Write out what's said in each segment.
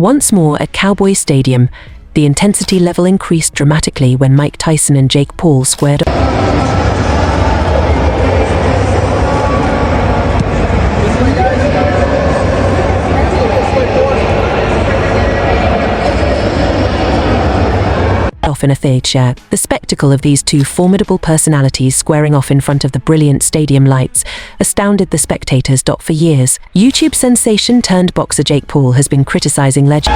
Once more at Cowboys Stadium, the intensity level increased dramatically when Mike Tyson and Jake Paul squared off in a theatre. The spectacle of these two formidable personalities squaring off in front of the brilliant stadium lights astounded the spectators. For years, YouTube sensation turned boxer Jake Paul has been criticizing legends.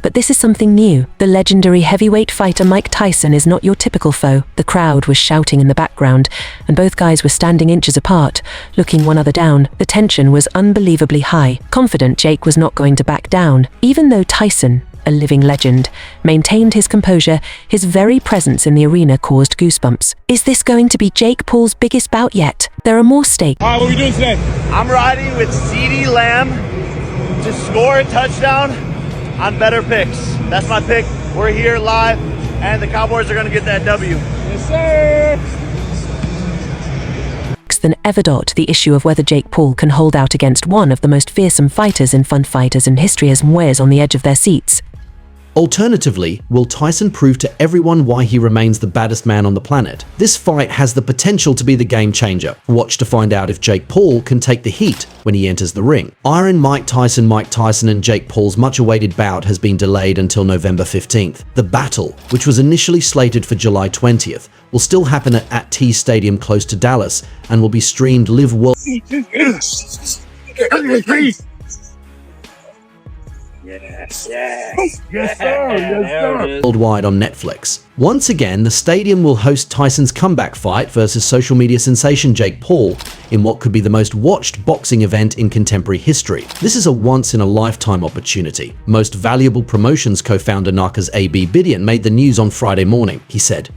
But this is something new. The legendary heavyweight fighter Mike Tyson is not your typical foe. The crowd was shouting in the background, and both guys were standing inches apart, looking one another down. The tension was unbelievably high. Confident Jake was not going to back down. Even though Tyson, a living legend, maintained his composure, his very presence in the arena caused goosebumps. Is this going to be Jake Paul's biggest bout yet? There are more stakes. All right, what are we doing today? I'm riding with CeeDee Lamb to score a touchdown on better picks. That's my pick. We're here live, and the Cowboys are going to get that W. Yes, sir. Than ever. The issue of whether Jake Paul can hold out against one of the most fearsome fighters in history has Mwes on the edge of their seats. Alternatively, will Tyson prove to everyone why he remains the baddest man on the planet? This fight has the potential to be the game changer. Watch to find out if Jake Paul can take the heat when he enters the ring. Iron Mike Tyson and Jake Paul's much-awaited bout has been delayed until November 15th. The battle, which was initially slated for July 20th, will still happen at T Stadium close to Dallas and will be streamed live worldwide on Netflix. Once again, the stadium will host Tyson's comeback fight versus social media sensation Jake Paul in what could be the most watched boxing event in contemporary history. This is a once-in-a-lifetime opportunity. Most Valuable Promotions co-founder Narca's A.B. Bidian made the news on Friday morning. He said,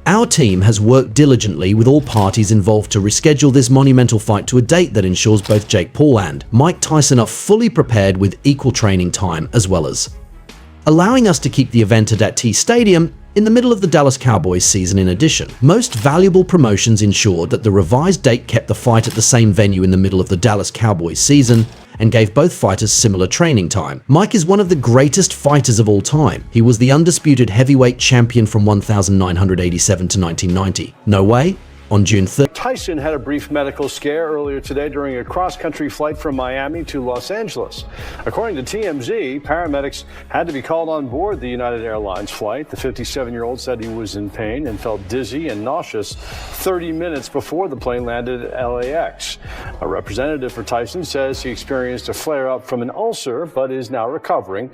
"Our team has worked diligently with all parties involved to reschedule this monumental fight to a date that ensures both Jake Paul and Mike Tyson are fully prepared with equal training time, as well as allowing us to keep the event at T Stadium in the middle of the Dallas Cowboys season. In addition, Most Valuable Promotions ensured that the revised date kept the fight at the same venue in the middle of the Dallas Cowboys season and gave both fighters similar training time. Mike is one of the greatest fighters of all time. He was the undisputed heavyweight champion from 1987 to 1990. No way. On June 3rd, Tyson had a brief medical scare earlier today during a cross-country flight from Miami to Los Angeles. According to TMZ, paramedics had to be called on board the United Airlines flight. The 57-year-old said he was in pain and felt dizzy and nauseous 30 minutes before the plane landed at LAX. A representative for Tyson says he experienced a flare-up from an ulcer but is now recovering.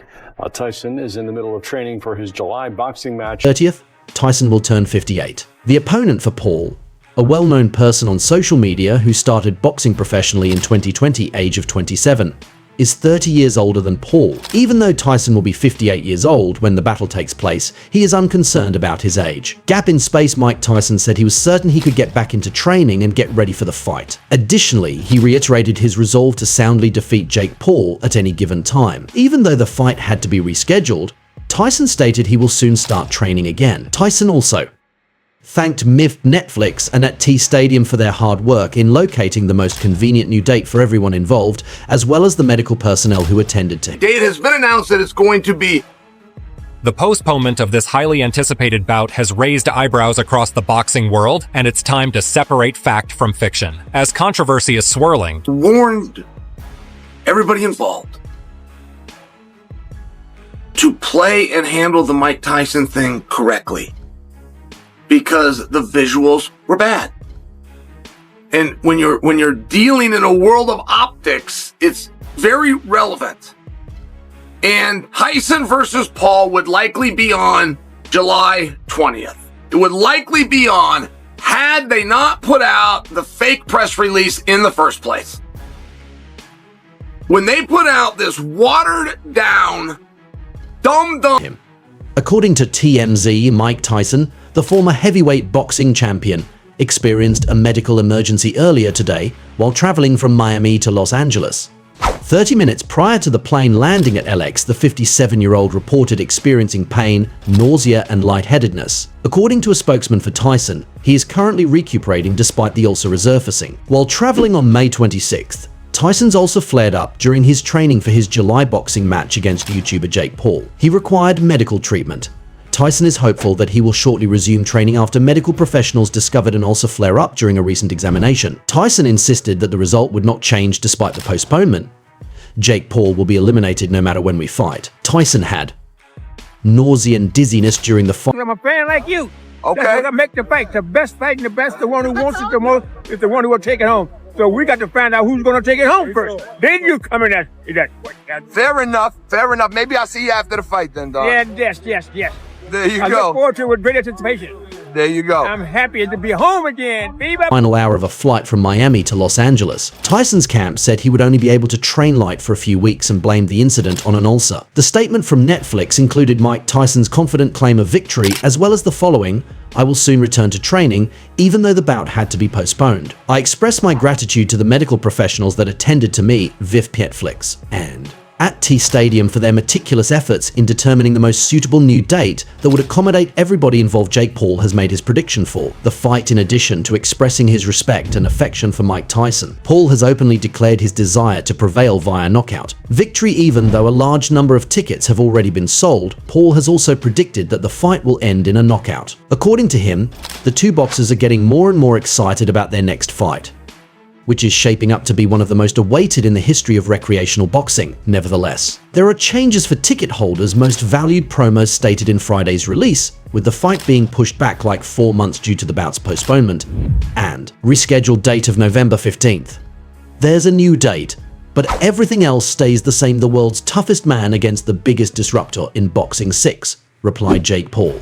Tyson is in the middle of training for his July boxing match. 30th, Tyson will turn 58. The opponent for Paul, a well-known person on social media who started boxing professionally in 2020, age of 27, is 30 years older than Paul. Even though Tyson will be 58 years old when the battle takes place, he is unconcerned about his age. Gap in space Mike Tyson said he was certain he could get back into training and get ready for the fight. Additionally, he reiterated his resolve to soundly defeat Jake Paul at any given time. Even though the fight had to be rescheduled, Tyson stated he will soon start training again. Tyson also thanked Netflix and at T Stadium for their hard work in locating the most convenient new date for everyone involved, as well as the medical personnel who attended to him. It has been announced that it's going to be. The postponement of this highly anticipated bout has raised eyebrows across the boxing world, and it's time to separate fact from fiction. As controversy is swirling, Warned everybody involved to play and handle the Mike Tyson thing correctly, because the visuals were bad. And when you're dealing in a world of optics, it's very relevant. And Tyson versus Paul would likely be on July 20th. It would likely be on had they not put out the fake press release in the first place. When they put out this watered down, dumb. According to TMZ, Mike Tyson, the former heavyweight boxing champion, experienced a medical emergency earlier today while traveling from Miami to Los Angeles. 30 minutes prior to the plane landing at LAX, the 57-year-old reported experiencing pain, nausea, and lightheadedness. According to a spokesman for Tyson, He is currently recuperating despite the ulcer resurfacing. While traveling on May 26th, Tyson's ulcer flared up during his training for his July boxing match against YouTuber Jake Paul. He required medical treatment. Tyson is hopeful that he will shortly resume training after medical professionals discovered an ulcer flare-up during a recent examination. Tyson insisted that the result would not change despite the postponement. Jake Paul will be eliminated no matter when we fight. Tyson had nausea and dizziness during the fight. I'm a fan like you. Okay. That's what I make the fight. The best fight and the best, the one who wants it the most is the one who will take it home. So we got to find out who's going to take it home first. Then you come in that. Fair enough. Fair enough. Maybe I'll see you after the fight then, dog. Yeah, yes. There you I go. look forward to it with great anticipation. There you go. I'm happy to be home again. Viva! Final hour of a flight from Miami to Los Angeles. Tyson's camp said he would only be able to train light for a few weeks and blamed the incident on an ulcer. The statement from Netflix included Mike Tyson's confident claim of victory, as well as the following: "I will soon return to training, even though the bout had to be postponed. I express my gratitude to the medical professionals that attended to me, Viv Netflix, and at T Stadium for their meticulous efforts in determining the most suitable new date that would accommodate everybody involved." Jake Paul has made his prediction for the fight. In addition to expressing his respect and affection for Mike Tyson, Paul has openly declared his desire to prevail via knockout victory. Even though a large number of tickets have already been sold, Paul has also predicted that the fight will end in a knockout. According to him, the two boxers are getting more and more excited about their next fight, which is shaping up to be one of the most awaited in the history of recreational boxing. Nevertheless, there are changes for ticket holders. Most valued promos stated in Friday's release, with the fight being pushed back like 4 months due to the bout's postponement and rescheduled date of November 15th. There's a new date, but everything else stays the same. The world's toughest man against the biggest disruptor in boxing 6, replied Jake Paul.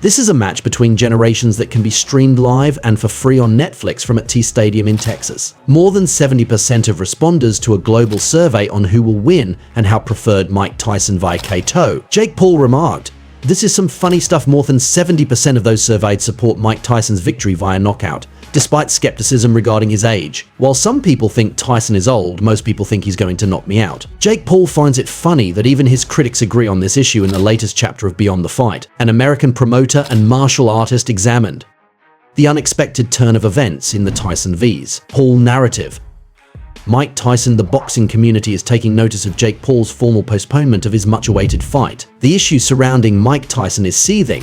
This is a match between generations that can be streamed live and for free on Netflix from at T Stadium in Texas. More than 70% of responders to a global survey on who will win and how preferred Mike Tyson via KO. Jake Paul remarked, "This is some funny stuff. More than 70% of those surveyed support Mike Tyson's victory via knockout, despite skepticism regarding his age. While some people think Tyson is old, most people think he's going to knock me out." Jake Paul finds it funny that even his critics agree on this issue. In the latest chapter of Beyond the Fight, an American promoter and martial artist examined the unexpected turn of events in the Tyson vs. Paul narrative. Mike Tyson. The boxing community is taking notice of Jake Paul's formal postponement of his much-awaited fight. The issue surrounding Mike Tyson is seething,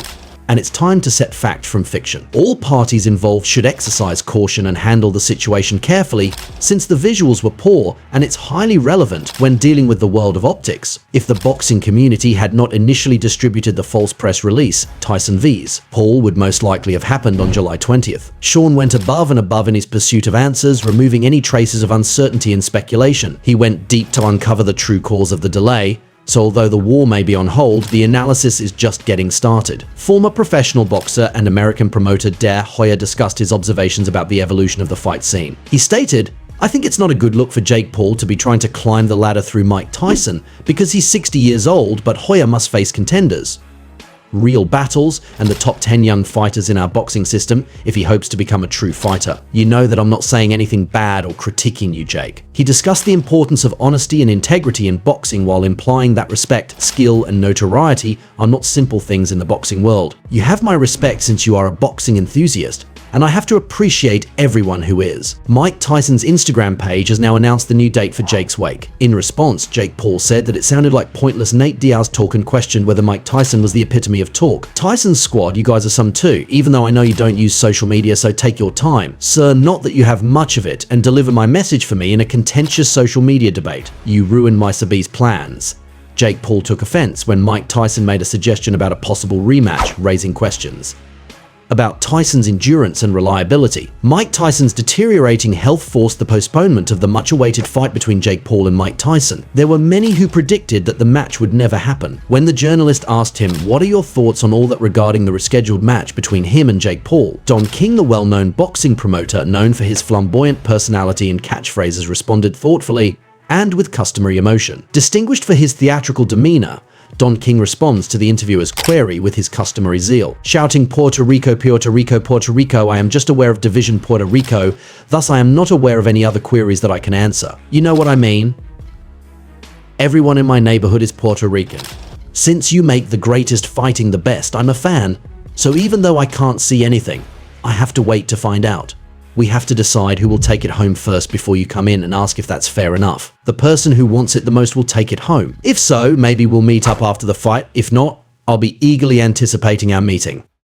and it's time to set fact from fiction. All parties involved should exercise caution and handle the situation carefully, since the visuals were poor and it's highly relevant when dealing with the world of optics. If the boxing community had not initially distributed the false press release, Tyson vs. Paul would most likely have happened on July 20th. Sean went above and above in his pursuit of answers, removing any traces of uncertainty and speculation. He went deep to uncover the true cause of the delay. So although the war may be on hold, the analysis is just getting started. Former professional boxer and American promoter De Hoya discussed his observations about the evolution of the fight scene. He stated, "I think it's not a good look for Jake Paul to be trying to climb the ladder through Mike Tyson because he's 60 years old, but Hoya must face contenders, real battles, and the top 10 young fighters in our boxing system if he hopes to become a true fighter. You know that I'm not saying anything bad or critiquing you, Jake." He discussed the importance of honesty and integrity in boxing while implying that respect, skill, and notoriety are not simple things in the boxing world. "You have my respect since you are a boxing enthusiast, and I have to appreciate everyone who is." Mike Tyson's Instagram page has now announced the new date for Jake's wake. In response, Jake Paul said that it sounded like pointless Nate Diaz talk and questioned whether Mike Tyson was the epitome of talk. "Tyson's squad, you guys are some too, even though I know you don't use social media, so take your time. Sir, not that you have much of it, and deliver my message for me in a contentious social media debate. You ruined my Sabi's plans." Jake Paul took offense when Mike Tyson made a suggestion about a possible rematch, raising questions about Tyson's endurance and reliability. Mike Tyson's deteriorating health forced the postponement of the much-awaited fight between Jake Paul and Mike Tyson. There were many who predicted that the match would never happen. When the journalist asked him, "What are your thoughts on all that regarding the rescheduled match between him and Jake Paul?" Don King, the well-known boxing promoter known for his flamboyant personality and catchphrases, responded thoughtfully and with customary emotion. Distinguished for his theatrical demeanor, Don King responds to the interviewer's query with his customary zeal, shouting, Puerto Rico, Puerto Rico, Puerto Rico, I am just aware of Division Puerto Rico, thus I am not aware of any other queries that I can answer. You know what I mean? Everyone in my neighborhood is Puerto Rican. Since you make the greatest fighting the best, I'm a fan. So even though I can't see anything, I have to wait to find out. We have to decide who will take it home first before you come in and ask if that's fair enough. The person who wants it the most will take it home. If so, maybe we'll meet up after the fight. If not, I'll be eagerly anticipating our meeting.